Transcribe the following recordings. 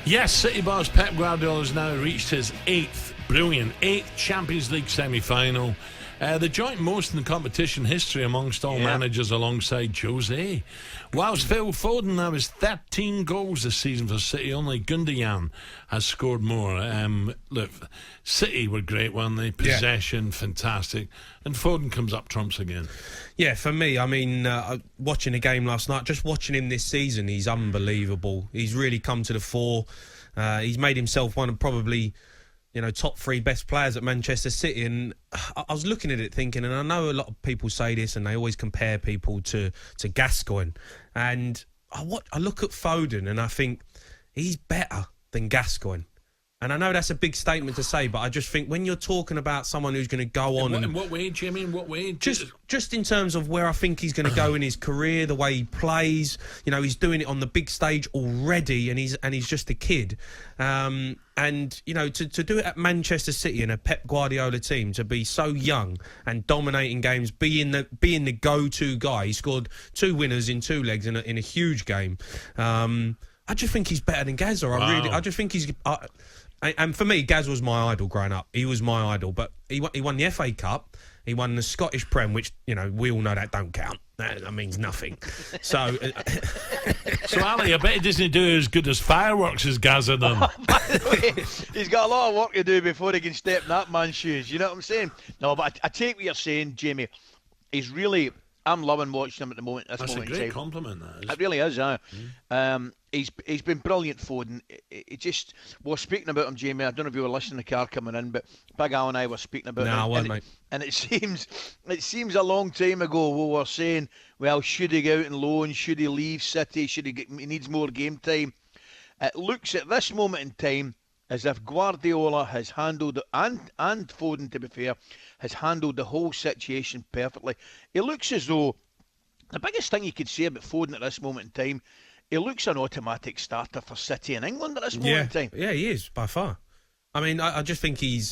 Yes, City boss Pep Guardiola has now reached his eighth Champions League semi-final. The joint most in the competition history amongst all managers alongside Jose. Whilst Phil Foden now has 13 goals this season for City, only Gundogan has scored more. Look, City were great, weren't they? Possession, fantastic. And Foden comes up trumps again. Yeah, for me, I mean, watching the game last night, just watching him this season, he's unbelievable. He's really come to the fore. He's made himself one of probably, top three best players at Manchester City. And I was looking at it thinking, and I know a lot of people say this and they always compare people to Gascoigne. And I look at Foden and I think he's better than Gascoigne. And I know that's a big statement to say, but I just think when you're talking about someone who's going to go on... In what way, Jimmy? In what way? Just in terms of where I think he's going to go in his career, the way he plays. He's doing it on the big stage already, and he's just a kid. To do it at Manchester City in a Pep Guardiola team, to be so young and dominating games, being the go-to guy. He scored 2 winners in 2 legs in a huge game. I just think he's better than Gazza. I just think he's... And for me, Gaz was my idol growing up. He was my idol. But he won the FA Cup. He won the Scottish Prem, which, we all know that don't count. That means nothing. So, Ali, I bet he doesn't do as good as fireworks as Gazza done. By the way, he's got a lot of work to do before he can step in that man's shoes. You know what I'm saying? No, but I take what you're saying, Jamie. He's really... I'm loving watching him at the moment. That's a great compliment, that is. It really is, He's been brilliant, Foden. We're speaking about him, Jamie. I don't know if you were listening to the car coming in, but Big Al and I were speaking about him. No, I wasn't, mate. And it seems a long time ago we were saying, well, should he go out on loan? Should he leave City? He needs more game time? It looks at this moment in time as if Guardiola has handled, and Foden, to be fair, has handled the whole situation perfectly. It looks as though the biggest thing you could say about Foden at this moment in time, he looks an automatic starter for City in England at this moment in time. Yeah, he is, by far. I mean, I just think he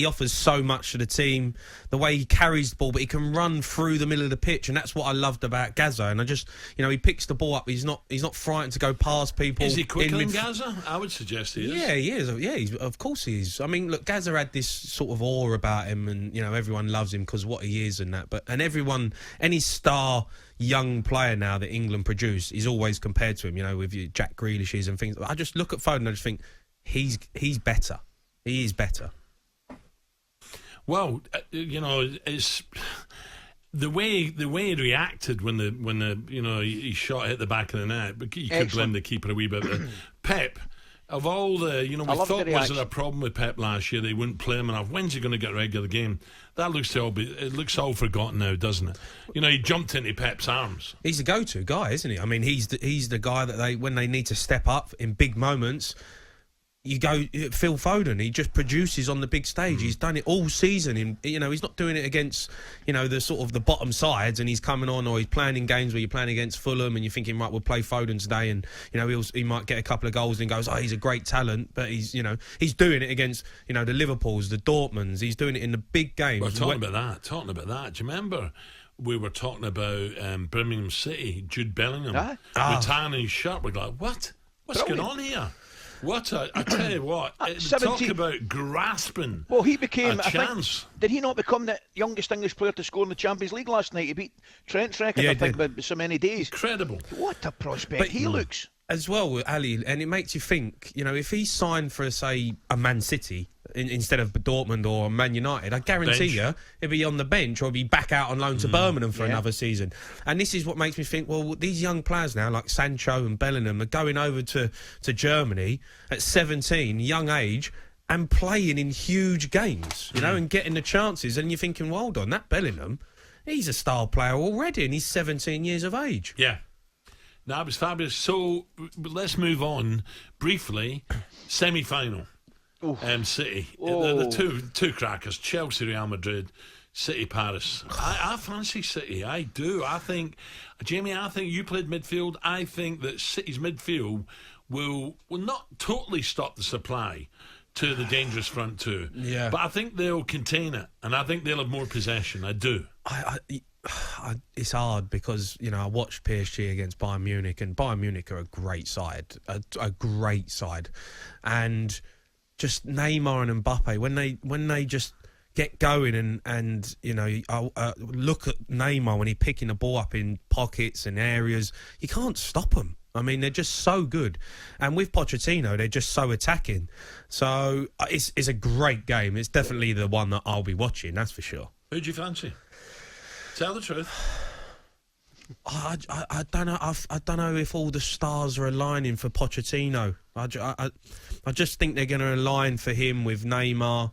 offers so much to the team, the way he carries the ball, but he can run through the middle of the pitch, and that's what I loved about Gazza. And I just, he picks the ball up. He's not frightened to go past people. Is he quicker than Gazza? I would suggest he is. Yeah, he is. Yeah, of course he is. I mean, look, Gazza had this sort of awe about him, and everyone loves him because what he is and that. But any star young player now that England produce is always compared to him. With your Jack Grealishes and things. I just look at Foden and I just think he's better. He is better. Well, it's the way he reacted when he shot hit the back of the net. But you could blame the keeper a wee bit. Pep, of all the we thought was there a problem with Pep last year? They wouldn't play him enough. When's he going to get a regular game? That looks all forgotten now, doesn't it? He jumped into Pep's arms. He's the go-to guy, isn't he? I mean, he's the guy that when they need to step up in big moments. You go, Phil Foden, he just produces on the big stage. He's done it all season. He's not doing it against, the sort of the bottom sides, and he's coming on, or he's playing in games where you're playing against Fulham and you're thinking, right, we'll play Foden today, and, he might get a couple of goals and goes, oh, he's a great talent, but he's doing it against, the Liverpools, the Dortmunds. He's doing it in the big games. We're talking about that. Do you remember we were talking about Birmingham City, Jude Bellingham, retiring his shirt? We're like, what? What's going on here? I tell you what, talk about grasping. Well, he became a chance. Did he not become the youngest English player to score in the Champions League last night? He beat Trent's record, by so many days. Incredible. What a prospect he looks. As well, Ali, and it makes you think, if he's signed for, say, a Man City instead of Dortmund or Man United, I guarantee you he'll be on the bench or he'll be back out on loan to Birmingham for another season. And this is what makes me think, well, these young players now, like Sancho and Bellingham, are going over to Germany at 17, young age, and playing in huge games, and getting the chances. And you're thinking, well, hold on, that Bellingham, he's a star player already, and he's 17 years of age. Yeah. No, it was fabulous. So let's move on briefly. Semi-final, City. The two crackers: Chelsea, Real Madrid, City, Paris. I fancy City. I do. I think, Jamie. I think you played midfield. I think that City's midfield will not totally stop the supply to the dangerous front two. Yeah. But I think they'll contain it, and I think they'll have more possession. I do. it's hard because, you know, I watched PSG against Bayern Munich, and Bayern Munich are a great side, a great side. And just Neymar and Mbappe, when they just get going and you know, look at Neymar when he's picking the ball up in pockets and areas, you can't stop them. I mean, they're just so good. And with Pochettino, they're just so attacking. So it's a great game. It's definitely the one that I'll be watching, that's for sure. Who do you fancy? Tell the truth. I don't know. I don't know if all the stars are aligning for Pochettino. I just think they're going to align for him with Neymar,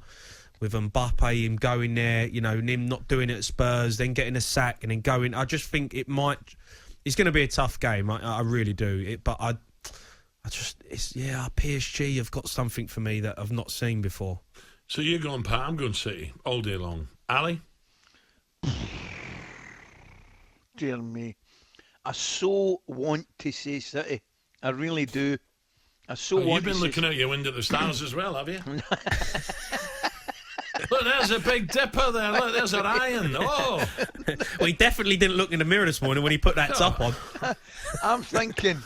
with Mbappe, him going there, you know, and him not doing it at Spurs, then getting a sack and then going. I just think it's going to be a tough game. I really do. PSG have got something for me that I've not seen before. So you're going Pat, I'm going City all day long. Ali? Dear me. I so want to say City. I really do. I so want to say... You've been looking out your window at the stars as well, have you? Look, there's a big dipper there. Look, there's an iron. Oh. Well, he definitely didn't look in the mirror this morning when he put that top on. I'm thinking,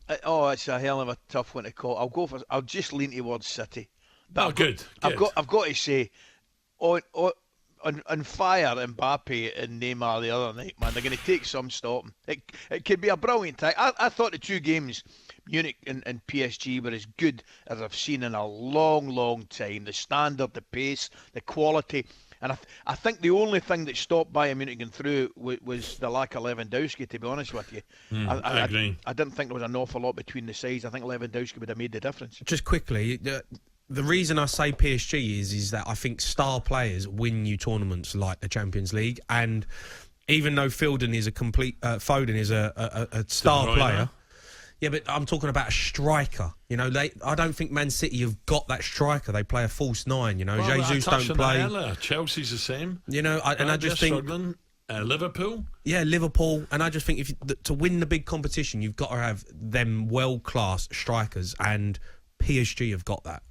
it's a hell of a tough one to call. I'll just lean towards City. But good. I've got to say, on fire, Mbappe and Neymar the other night, man, they're going to take some stopping. It could be a brilliant time. I thought the two games, Munich and PSG, were as good as I've seen in a long, long time. The standard, the pace, the quality. And I think the only thing that stopped Bayern Munich going through was the lack of Lewandowski, to be honest with you. I agree. I didn't think there was an awful lot between the sides. I think Lewandowski would have made the difference. Just quickly, the reason I say PSG is that I think star players win you tournaments like the Champions League, and even though Foden is a star player, yeah, but I'm talking about a striker. You know, I don't think Man City have got that striker. They play a false nine. You know, Jesus don't play. Chelsea's the same. You know, I just think struggling. Liverpool. Yeah, Liverpool, and I just think to win the big competition, you've got to have them world class strikers, and PSG have got that.